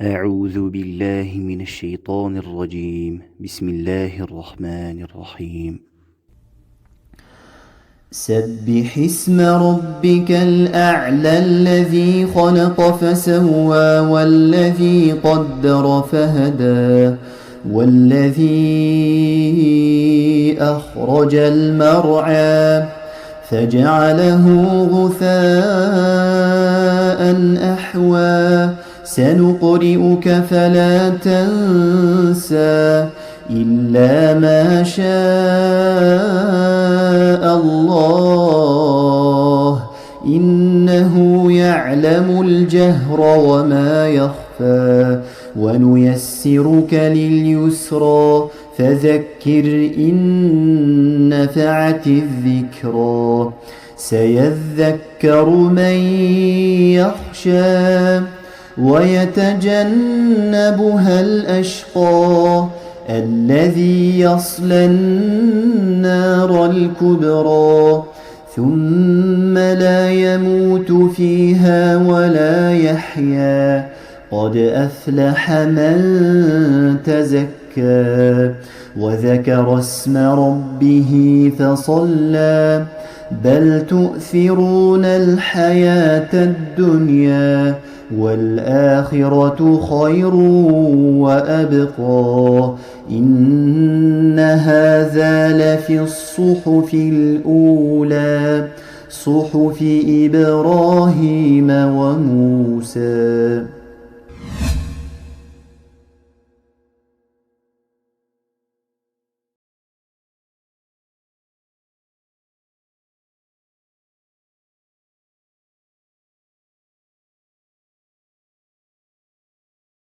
أعوذ بالله من الشيطان الرجيم. بسم الله الرحمن الرحيم. سبح اسم ربك الأعلى الذي خلق فسوى والذي قدر فهدى والذي أخرج المرعى فجعله غثاء أحوى سنقرئك فلا تنسى إلا ما شاء الله إنه يعلم الجهر وما يخفى ونيسرك لليسرى فذكر إن نفعت الذكرى سيذكر من يخشى ويتجنبها الأشقى الذي يصلى النار الكبرى ثم لا يموت فيها ولا يحيا قد أفلح من تزكى وذكر اسم ربه فصلى بل تؤثرون الحياة الدنيا والآخرة خير وأبقى إن هذا لفي الصحف الأولى صحف إبراهيم وموسى.